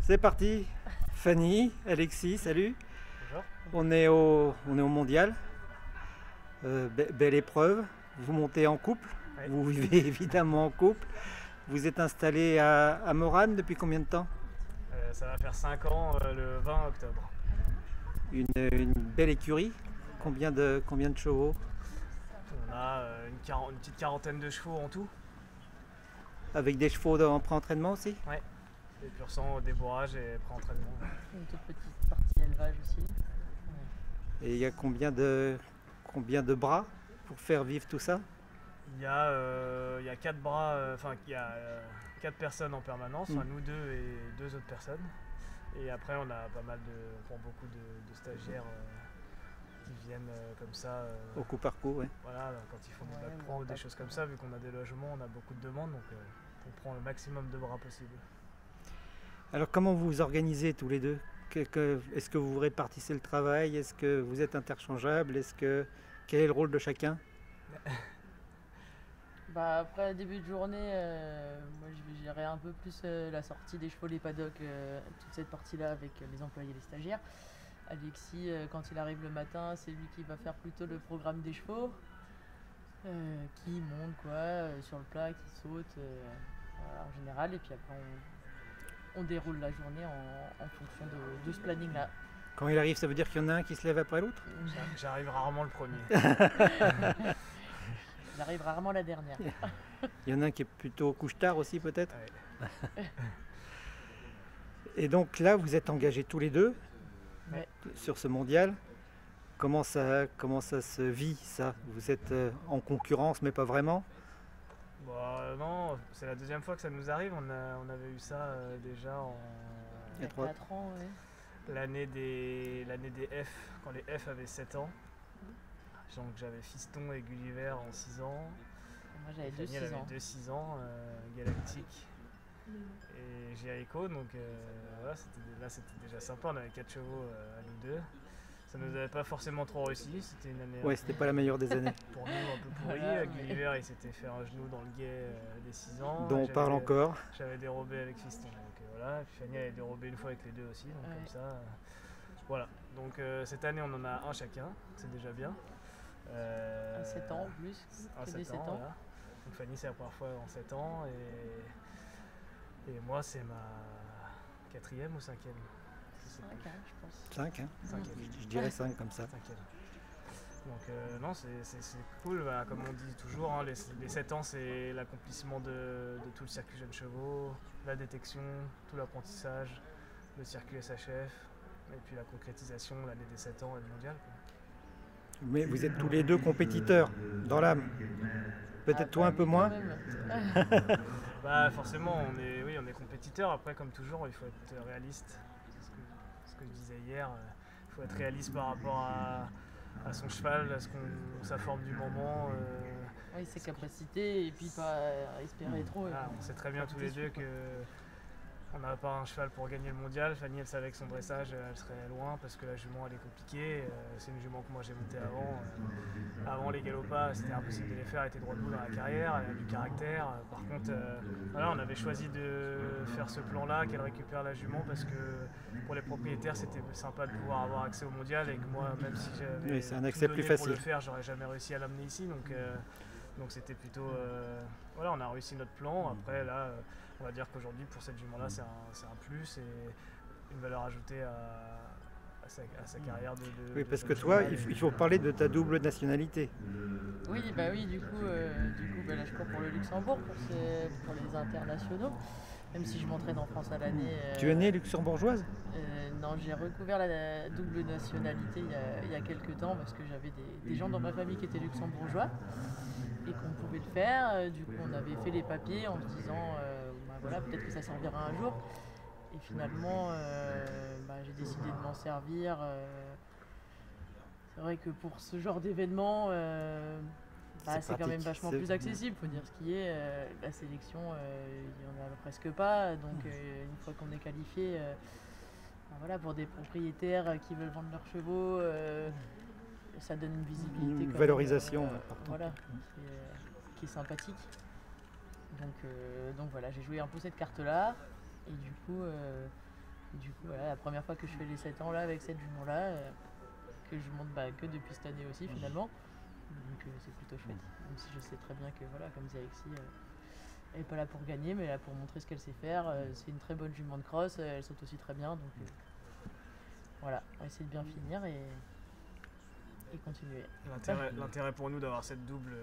C'est parti. Fanny, Alexis, salut. Bonjour. On est au mondial. Belle épreuve. Vous montez en couple. Oui. Vous vivez évidemment en couple. Vous êtes installé à Meurane depuis combien de temps? Ça va faire 5 ans le 20 octobre. Une belle écurie. Combien de chevaux? On a une petite quarantaine de chevaux en tout. Avec des chevaux en pré-entraînement aussi? Ouais. Des pur sang, débourrage et pré-entraînement. Une toute petite partie élevage aussi. Et il y a combien de bras pour faire vivre tout ça? Il y a 4 bras, il y a 4 personnes en permanence, enfin, nous deux et 2 autres personnes. Et après on a on prend beaucoup de stagiaires qui viennent comme ça. Au coup par coup, ouais. Voilà, quand ils font des bacs pro ou des choses comme ça, vu qu'on a des logements, on a beaucoup de demandes, donc on prend le maximum de bras possible. Alors comment vous vous organisez tous les deux? Est-ce que vous répartissez le travail? Est-ce que vous êtes interchangeables? Quel est le rôle de chacun? Après le début de journée, moi je vais gérer un peu plus la sortie des chevaux, les paddocks, toute cette partie-là avec les employés et les stagiaires. Alexis, quand il arrive le matin, c'est lui qui va faire plutôt le programme des chevaux, qui monte sur le plat, qui saute voilà, en général, et puis après on déroule la journée en fonction de ce planning-là. Quand il arrive, ça veut dire qu'il y en a un qui se lève après l'autre? J'arrive rarement le premier. J'arrive rarement la dernière. Il y en a un qui est plutôt couche-tard aussi peut-être? Ouais. Et donc là, vous êtes engagés tous les deux sur ce mondial. Comment ça se vit ça? Vous êtes en concurrence mais pas vraiment? Non, c'est la deuxième fois que ça nous arrive. On avait eu ça déjà Il y a 4 ans, ouais. l'année des F, quand les F avaient 7 ans. Donc j'avais Fiston et Gulliver en 6 ans. Moi j'avais Fanny, 2-6 ans. 2-6 ans, Galactique et Jericho. Donc voilà, c'était déjà sympa. On avait 4 chevaux à nous deux. Ça nous avait pas forcément trop réussi. C'était une année. Ouais, c'était pas la meilleure des années. Pour nous, un peu pourri. Voilà, Gulliver, il s'était fait un genou dans le guet des 6 ans. Dont on parle encore. J'avais dérobé avec Fiston. Donc voilà. Puis Fanny avait dérobé une fois avec les deux aussi. Donc comme ça. Voilà. Donc cette année, on en a un chacun. C'est déjà bien. 7 ans en plus. Un 7 ans. Voilà. Donc Fanny, c'est la première fois en 7 ans. Et moi, c'est ma 4e ou 5e. 5, je pense. 5, hein? 5e. Je dirais 5 comme ça. 5e. Donc non, c'est cool. Bah, comme on dit toujours, hein, les 7 ans, c'est l'accomplissement de tout le circuit jeunes chevaux, la détection, tout l'apprentissage, le circuit SHF, et puis la concrétisation l'année des 7 ans et le mondial, quoi. Mais vous êtes tous les deux compétiteurs dans l'âme. Peut-être toi un peu moins. Forcément, on est compétiteurs. Après, comme toujours, il faut être réaliste. C'est ce que je disais hier. Il faut être réaliste par rapport à son cheval, à sa forme du moment. Oui, ses capacités, et puis pas espérer trop. Voilà, on sait très bien tous les deux que on n'a pas un cheval pour gagner le mondial. Fanny, elle savait que son dressage, elle serait loin parce que la jument, elle est compliquée. C'est une jument que moi j'ai montée avant. Avant les galopas, c'était impossible de les faire. Elle était droit debout dans la carrière, elle a du caractère. Par contre, voilà, on avait choisi de faire ce plan-là, qu'elle récupère la jument parce que pour les propriétaires, c'était sympa de pouvoir avoir accès au mondial et que moi, même si j'avais c'est un accès plus facile pour le faire, j'aurais jamais réussi à l'amener ici. Donc c'était plutôt... voilà, on a réussi notre plan. Après, là... on va dire qu'aujourd'hui, pour cette jument-là, c'est un plus et une valeur ajoutée à sa carrière de Oui, parce que toi, il faut parler de ta double nationalité. Oui, du coup, là je cours pour le Luxembourg, pour les internationaux, même si je m'entraîne en France à l'année. Tu es née luxembourgeoise? Non, j'ai recouvert la double nationalité il y a quelques temps parce que j'avais des gens dans ma famille qui étaient luxembourgeois et qu'on pouvait le faire. Du coup, on avait fait les papiers en se disant voilà, peut-être que ça servira un jour. Et finalement, j'ai décidé de m'en servir. C'est vrai que pour ce genre d'événement, c'est quand même vachement plus accessible, faut dire ce qui est. La sélection, il n'y en a presque pas. Donc une fois qu'on est qualifié, voilà, pour des propriétaires qui veulent vendre leurs chevaux, ça donne une visibilité. Une valorisation. Voilà, qui est sympathique. Donc voilà, j'ai joué un peu cette carte-là. Et du coup, Et du coup, voilà, la première fois que je fais les 7 ans là avec cette jument-là, que je monte que depuis cette année aussi finalement. Donc c'est plutôt chouette. Même si je sais très bien que voilà, comme dit Alexis, elle n'est pas là pour gagner, mais là pour montrer ce qu'elle sait faire. C'est une très bonne jument de cross, elle saute aussi très bien. Donc voilà, on va essayer de bien finir et continuer. L'intérêt pour nous d'avoir cette double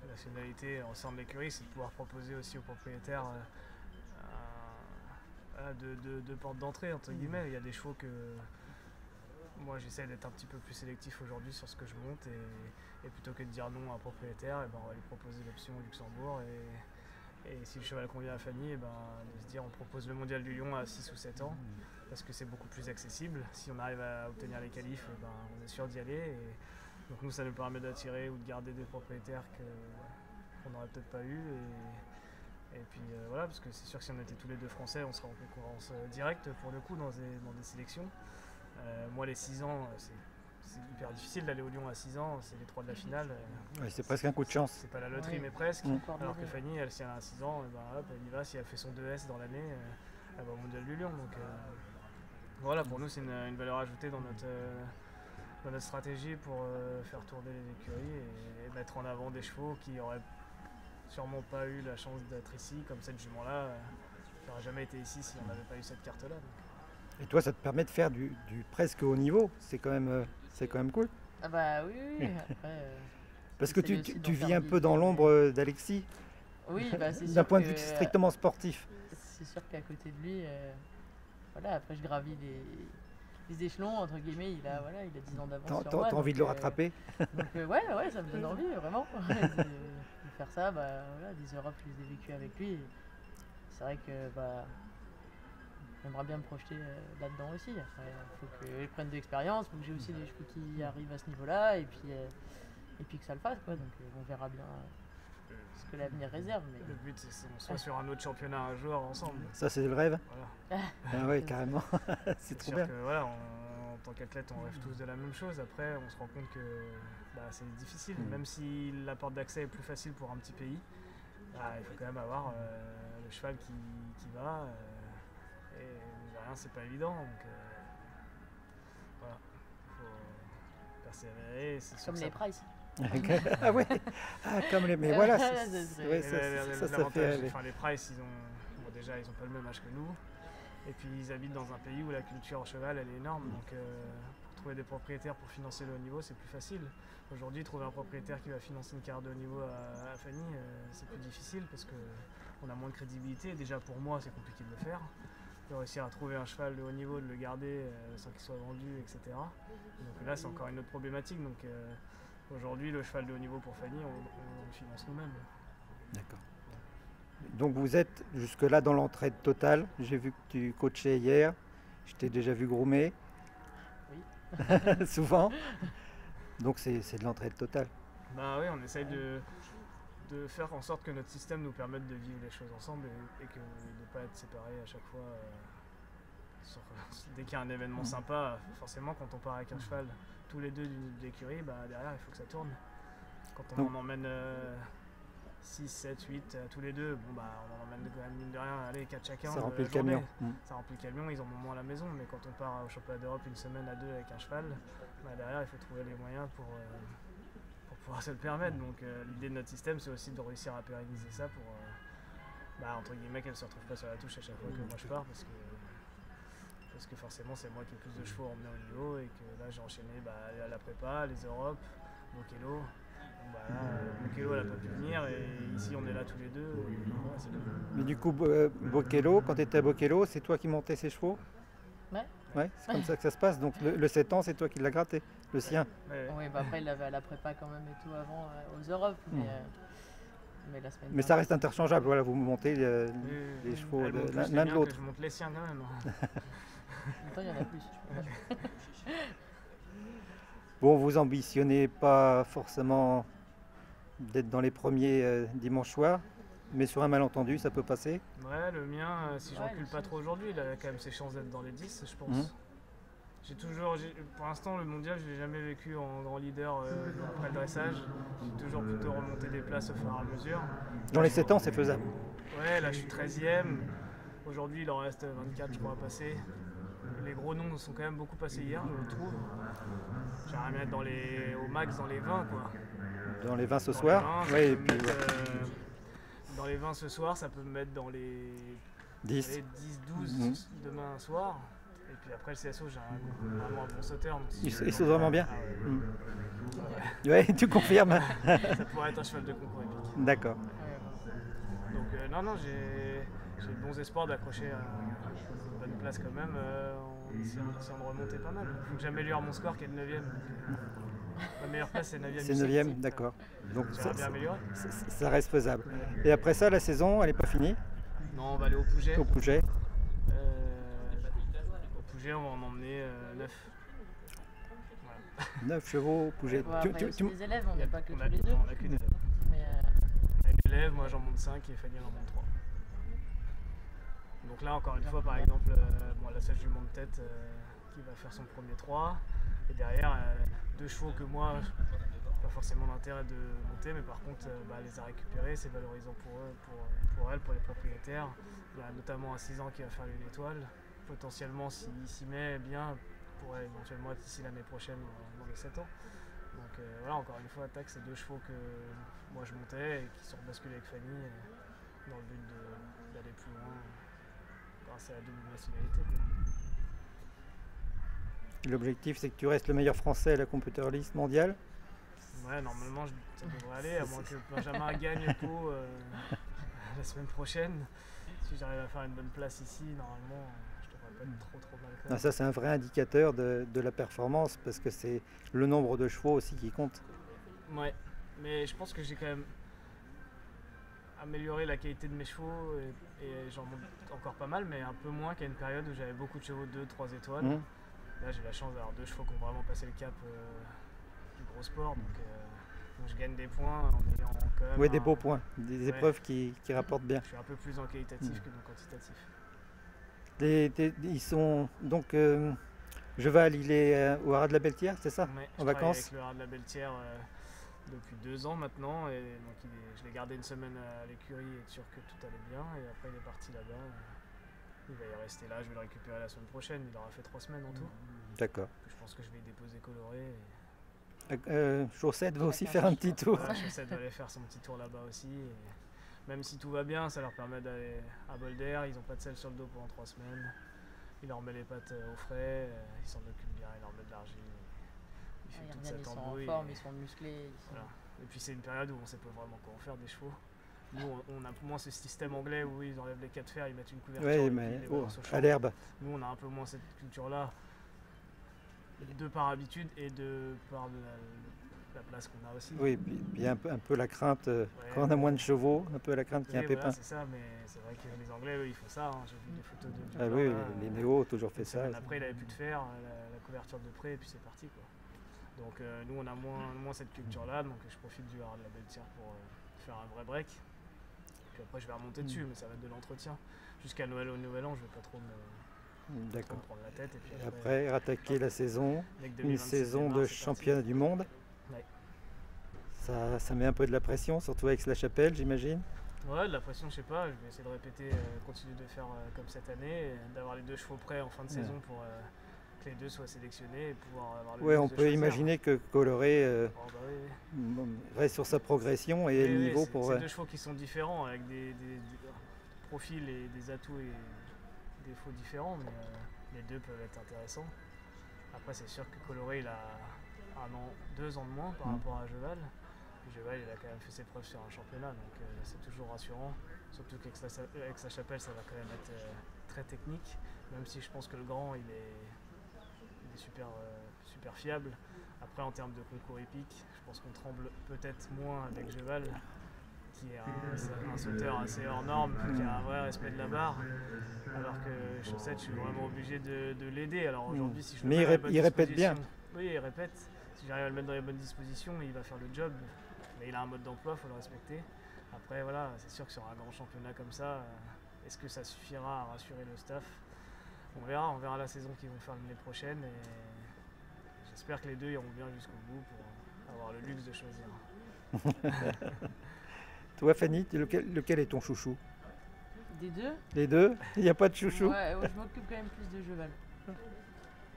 nationalité en sein de l'écurie, c'est de pouvoir proposer aussi aux propriétaires de portes d'entrée entre guillemets. Il y a des chevaux que moi j'essaie d'être un petit peu plus sélectif aujourd'hui sur ce que je monte et plutôt que de dire non à un propriétaire, on va lui proposer l'option au Luxembourg et si le cheval convient à Fanny, de se dire on propose le mondial du Lion à 6 ou 7 ans parce que c'est beaucoup plus accessible. Si on arrive à obtenir les qualifs, on est sûr d'y aller et donc nous ça nous permet d'attirer ou de garder des propriétaires qu'on n'aurait peut-être pas eu et puis voilà, parce que c'est sûr que si on était tous les deux français, on serait en concurrence directe pour le coup dans des sélections. Moi les 6 ans, c'est hyper difficile d'aller au Lyon à 6 ans, c'est les 3 de la finale. C'est presque un coup de chance. C'est pas la loterie mais presque. Alors que Fanny, si elle a 6 ans, hop, elle y va, si elle fait son 2S dans l'année, elle va au mondial du Lyon. Donc voilà, pour nous c'est une valeur ajoutée dans notre stratégie pour faire tourner les écuries et mettre en avant des chevaux qui auraient sûrement pas eu la chance d'être ici, comme cette jument-là, qui n'aurait jamais été ici si on n'avait pas eu cette carte-là. Et toi, ça te permet de faire du presque haut niveau, c'est quand même cool. Ah bah oui. Après, parce que tu vis un peu dans l'ombre d'Alexis. Oui, c'est sûr. D'un point de vue strictement sportif. C'est sûr qu'à côté de lui, voilà, après je gravis les échelons, entre guillemets, il a 10 ans d'avance sur moi. T'as envie de le rattraper? Donc ouais, ça me donne envie, vraiment, de faire ça. Voilà, des Europes, je les ai vécues avec lui. C'est vrai que j'aimerais bien me projeter là-dedans aussi. Il faut que je prenne de l'expérience, il faut que j'ai aussi des chevaux qui arrivent à ce niveau-là, et puis que ça le fasse, quoi. Donc on verra bien ce que l'avenir réserve. Mais... Le but, c'est qu'on soit sur un autre championnat un jour ensemble. Ça, c'est le rêve. Voilà. Ah ouais, carrément. C'est trop bien. Que, voilà, en tant qu'athlète, on rêve tous de la même chose. Après, on se rend compte que c'est difficile. Même si la porte d'accès est plus facile pour un petit pays, il faut quand même avoir le cheval qui va. Et rien, c'est pas évident. Donc voilà, il faut persévérer. Comme les Price. Ah ouais, comme les. Mais voilà, ça fait. Les Price, déjà, ils ont pas le même âge que nous. Et puis ils habitent dans un pays où la culture cheval elle est énorme. Donc pour trouver des propriétaires pour financer le haut niveau, c'est plus facile. Aujourd'hui, trouver un propriétaire qui va financer une carte de haut niveau à Fanny, c'est plus difficile parce qu'on a moins de crédibilité. Déjà pour moi, c'est compliqué de le faire. De réussir à trouver un cheval de haut niveau, de le garder sans qu'il soit vendu, etc. Donc là, c'est encore une autre problématique. Donc aujourd'hui, le cheval de haut niveau pour Fanny, on le finance nous-mêmes. D'accord. Donc vous êtes jusque-là dans l'entraide totale. J'ai vu que tu coachais hier. Je t'ai déjà vu groomer. Oui. Souvent. Donc c'est de l'entraide totale. Oui, on essaye de faire en sorte que notre système nous permette de vivre les choses ensemble et que de ne pas être séparés à chaque fois. Dès qu'il y a un événement sympa, forcément quand on part avec un cheval tous les deux d'une écurie, derrière il faut que ça tourne. Quand on en emmène 6, 7, 8 tous les deux, on en emmène quand même mine de rien, allez 4 chacun. Ça remplit le camion. Ça remplit le camion, ils en ont moins à la maison, mais quand on part au championnat d'Europe une semaine à 2 avec un cheval, derrière il faut trouver les moyens pour pouvoir se le permettre. Donc l'idée de notre système, c'est aussi de réussir à pérenniser ça pour entre guillemets qu'elle ne se retrouve pas sur la touche à chaque fois que moi je pars parce que forcément c'est moi qui ai plus de chevaux emmenés au niveau et que là j'ai enchaîné la prépa, les Europes, Bokello. Bokello elle n'a pas pu venir et ici on est là tous les deux. C'est bien. Mais du coup Bokello, quand tu étais à Bokello, c'est toi qui montais ses chevaux? Ouais, c'est comme ça que ça se passe. Donc le 7 ans, c'est toi qui l'as gratté, le sien. Oui, après il avait à la prépa quand même et tout avant aux Europes. Mais la semaine. Mais ça reste interchangeable, voilà, vous montez les chevaux l'un de l'autre. Je monte les siens quand même. Maintenant il y en a plus. Bon, vous ambitionnez pas forcément d'être dans les premiers dimanche soir, mais sur un malentendu, ça peut passer. Ouais, le mien, si je recule pas trop aujourd'hui, il a quand même ses chances d'être dans les 10, je pense. Pour l'instant, le mondial, je l'ai jamais vécu en grand leader après le dressage. J'ai toujours plutôt remonté des places au fur et à mesure. Dans les 7 ans, c'est faisable. Ouais, là je suis 13e. Aujourd'hui, il en reste 24, je crois, à passer. les gros noms sont quand même beaucoup passés hier, je trouve. J'aimerais mettre au max dans les 20 quoi. Dans les 20 ce Dans soir? les 20, ça Oui, peut et me puis mettre, dans les 20 ce soir, ça peut me mettre dans les 10. 10-12 demain soir. Et puis après le CSO, j'ai vraiment un bon sauteur. Donc Il si saute vraiment bien? Ah ouais. Oui, tu confirmes. Ça pourrait être un cheval de concours épique. D'accord. Donc non, j'ai de bons espoirs d'accrocher une bonne place quand même en essayant de remonter pas mal. Il faut que j'améliore mon score qui est de 9ème. Ma meilleure place c'est 9ème. C'est 9ème, d'accord. Donc J'aimerais bien améliorer. ça reste faisable. Et après ça, la saison, elle n'est pas finie? Non, on va aller au Pouget. Au Pouget? Au Pouget, on va en emmener 9. 9 chevaux au Pouget. Bon, après, il y a aussi des élèves, on n'est pas que tous les deux. On n'a qu'une élève. Mais On a une élève, moi j'en monte 5 et Fanny en monte 3. Donc là, encore une fois, par exemple, la seule jument de tête qui va faire son premier 3. Et derrière, 2 chevaux que moi, pas forcément d'intérêt de monter, mais par contre, les a récupérés, c'est valorisant pour eux, pour elles, pour les propriétaires. Il y a notamment un 6 ans qui va faire une étoile. Potentiellement, s'il s'y met bien, pourrait éventuellement être ici l'année prochaine dans les 7 ans. Donc voilà, encore une fois, Attaque, c'est 2 chevaux que moi je montais et qui sont basculés avec Fanny dans le but d'aller plus loin grâce à la double nationalité. L'objectif, c'est que tu restes le meilleur français à la Computer List mondiale? Ouais, normalement, ça devrait aller, à moins que Benjamin gagne Pau la semaine prochaine. Si j'arrive à faire une bonne place ici, normalement, je devrais pas être trop mal. Ah, ça, c'est un vrai indicateur de la performance, parce que c'est le nombre de chevaux aussi qui compte. Ouais, mais je pense que j'ai quand même amélioré la qualité de mes chevaux et j'en monte encore pas mal, mais un peu moins qu'à une période où j'avais beaucoup de chevaux 2-3 étoiles. Là, j'ai la chance d'avoir 2 chevaux qui ont vraiment passé le cap du gros sport, donc je gagne des points en ayant quand même. Oui, des beaux points, des épreuves qui rapportent bien. Je suis un peu plus en qualitatif que dans quantitatif. Ils sont donc Jeval, il est au Haras de la Belle-Thière, c'est ça? Ouais, en vacances? Avec le Haras de la Belle-Thière depuis 2 ans maintenant, et donc je l'ai gardé une semaine à l'écurie et être sûr que tout allait bien, et après il est parti là-bas. Il va y rester là, je vais le récupérer la semaine prochaine, il aura fait 3 semaines en tout. D'accord. Je pense que je vais y déposer coloré. Chaussette va aussi faire un petit tour. Voilà, Chaussette va aller faire son petit tour là-bas aussi. Et même si tout va bien, ça leur permet d'aller à Boulder, ils n'ont pas de sel sur le dos pendant 3 semaines. Il leur met les pattes au frais, il s'en occupe bien, il leur met de l'argile. Il fait toute sa ils sont en tambouille. forme, ils sont musclés. Voilà. Et puis c'est une période où on ne sait pas vraiment quoi en faire des chevaux. Nous, on a moins ce système anglais où ils enlèvent les 4 fers, ils mettent une couverture et mais puis ils les balancent au champ. à l'herbe. Nous, on a un peu moins cette culture-là, de par habitude et de par la place qu'on a aussi. Oui, puis un peu la crainte, quand on a moins de chevaux, un peu la crainte qu'il y ait un pépin. Voilà, c'est ça, mais c'est vrai que les Anglais, eux, ils font ça. J'ai vu des photos de. Ah oui, les néos ont toujours fait ça. Après, il avait plus de fer, la couverture de près, et puis c'est parti, quoi. Donc nous, on a moins cette culture-là, donc je profite du Haras de la Belle-Thière pour faire un vrai break. Puis après, je vais remonter dessus, mais ça va être de l'entretien. Jusqu'à Noël au Nouvel An, je vais pas trop me prendre la tête. Et puis après rattaquer la saison, une saison de championnat du monde. Ouais. Ça met un peu de la pression, surtout avec la chapelle, j'imagine. Ouais, de la pression, je sais pas. Je vais essayer de répéter, continuer de faire comme cette année, d'avoir les 2 chevaux prêts en fin de saison pour que les 2 soient sélectionnés et pouvoir avoir le. Ouais, on peut imaginer que Coloré reste sur sa progression et le niveau pour. C'est 2 chevaux qui sont différents, avec des profils et des atouts et des défauts différents, mais les 2 peuvent être intéressants. Après, c'est sûr que Coloré, il a 2 ans de moins par rapport à Jeval. Jeval, il a quand même fait ses preuves sur un championnat, donc c'est toujours rassurant. Surtout qu'avec sa chapelle, ça va quand même être très technique, même si je pense que le grand, il est super fiable. Après, en termes de concours épique, je pense qu'on tremble peut-être moins avec Jeval, qui est un sauteur assez hors norme, qui a un vrai respect de la barre, alors que Chaussette, je suis vraiment obligé de l'aider. Alors aujourd'hui, si je mais il répète bien. Oui, il répète. Si j'arrive à le mettre dans les bonnes dispositions, il va faire le job. Mais il a un mode d'emploi, il faut le respecter. Après, voilà, c'est sûr que sur un grand championnat comme ça, est-ce que ça suffira à rassurer le staff? On verra la saison qu'ils vont faire l'année prochaine. Et j'espère que les 2 iront bien jusqu'au bout pour avoir le luxe de choisir. Toi, Fanny, lequel est ton chouchou? Des 2? Les 2? Il n'y a pas de chouchou? Ouais, je m'occupe quand même plus de Jeval.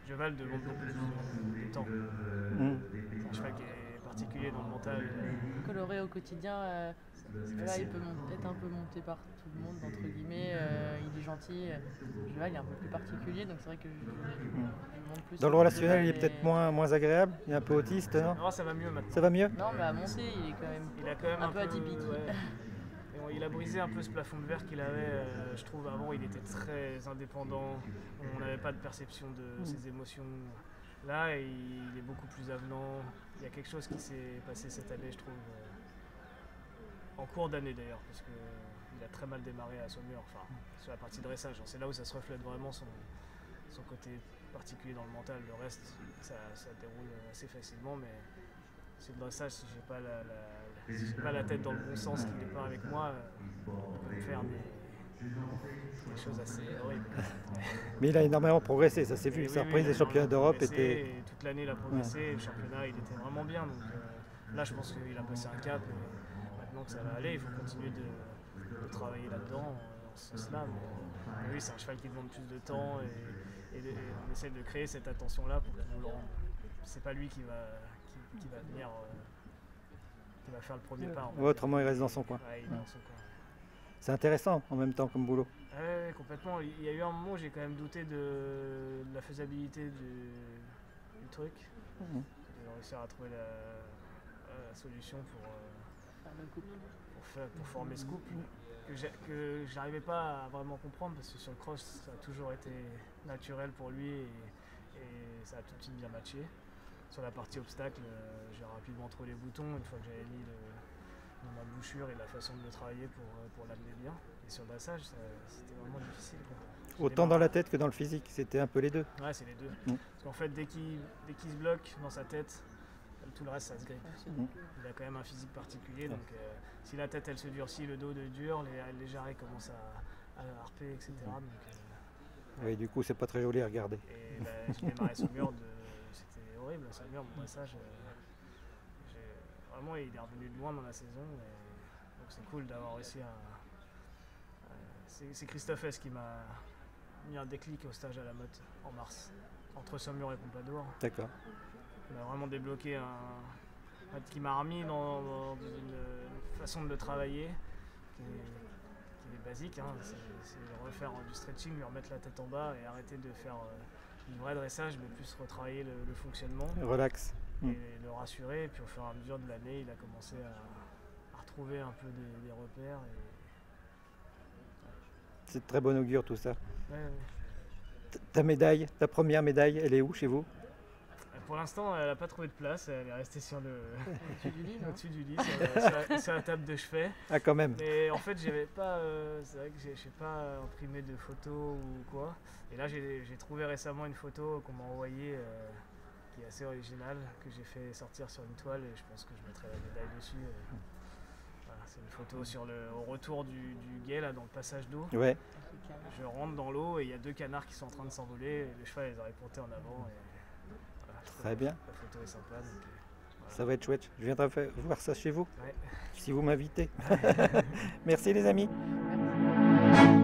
Jeval demande beaucoup plus de temps. Mm. C'est un cheval qui est particulier dans le mental. Coloré au quotidien, là, il peut être un peu monté par tout le monde, entre guillemets. Il est gentil. Jeval, il est un peu plus particulier, donc c'est vrai que je monte plus. Dans le relationnel, il est peut-être moins agréable, il est un peu autiste, non? Non, ça va mieux maintenant. Ça va mieux? Non, mais à monter, il a quand même un peu atypique. Ouais. Et il a brisé un peu ce plafond de verre qu'il avait, je trouve. Avant, il était très indépendant. On n'avait pas de perception de ses émotions. Là, il est beaucoup plus avenant. Il y a quelque chose qui s'est passé cette année, je trouve. En cours d'année d'ailleurs, parce qu'il a très mal démarré à Saumur, enfin sur la partie dressage. C'est là où ça se reflète vraiment son côté particulier dans le mental. Le reste, ça déroule assez facilement, mais c'est le dressage. Si j'ai pas la tête dans le bon sens qu'il départ avec moi, il peut me faire des choses assez horribles. Mais il a énormément progressé, ça s'est vu. Sa reprise des championnats d'Europe était... Toute l'année, il a progressé. Le championnat, il était vraiment bien. Donc là, je pense qu'il a passé un cap. Donc ça va aller, il faut continuer de travailler là-dedans, dans ce sens-là. Mais oui, c'est un cheval qui demande plus de temps et on essaie de créer cette attention-là pour qu'il nous le rende. C'est pas lui qui va venir, qui va faire le premier pas. Ouais, autrement, il reste dans son coin. Ouais, il est dans son coin. C'est intéressant en même temps comme boulot. Ouais, complètement. Il y a eu un moment où j'ai quand même douté de la faisabilité du truc. J'ai réussi à trouver la solution pour former ce couple que je n'arrivais pas à vraiment comprendre parce que sur le cross ça a toujours été naturel pour lui et ça a tout de suite bien matché. Sur la partie obstacle, j'ai rapidement trouvé les boutons une fois que j'avais mis dans ma bouchure et la façon de le travailler pour l'amener bien. Et sur le dressage, c'était vraiment difficile. Autant dans la tête que dans le physique, c'était un peu les deux. Ouais, c'est les deux. Parce qu'en fait, dès qu'il se bloque dans sa tête, tout le reste ça se grippe. Il a quand même un physique particulier, donc si la tête elle se durcit, le dos dure, les jarrets commencent à harper, etc. Donc, oui, du coup c'est pas très joli à regarder. Et j'ai démarré Saumur, c'était horrible, Saumur, mon dressage. Vraiment, il est revenu de loin dans la saison, donc c'est cool d'avoir réussi à... C'est Christophe S qui m'a mis un déclic au stage à la Motte en mars, entre Saumur et Pompadour. D'accord. Il m'a vraiment débloqué qui m'a remis dans une façon de le travailler qui est basique. Hein. C'est refaire du stretching, lui remettre la tête en bas et arrêter de faire du vrai dressage, mais plus retravailler le fonctionnement. Relax. Et le rassurer. Et puis au fur et à mesure de l'année, il a commencé à retrouver un peu des repères. C'est de très bon augure tout ça. Ouais. Ta médaille, ta première médaille, elle est où chez vous? Pour l'instant, elle n'a pas trouvé de place, elle est restée sur au-dessus du lit, sur la table de chevet. Ah, quand même. Mais en fait, j'avais pas, c'est vrai que j'ai pas imprimé de photos ou quoi. Et là, j'ai trouvé récemment une photo qu'on m'a envoyée qui est assez originale, que j'ai fait sortir sur une toile et je pense que je mettrai la médaille dessus. Voilà, c'est une photo au retour du guet, là, dans le passage d'eau. Ouais. Je rentre dans l'eau et il y a 2 canards qui sont en train de s'envoler et le cheval les a reportés en avant. Très bien. La photo est sympa. Donc, voilà. Ça va être chouette. Je viendrai voir ça chez vous, ouais. si vous m'invitez. Merci les amis. Merci.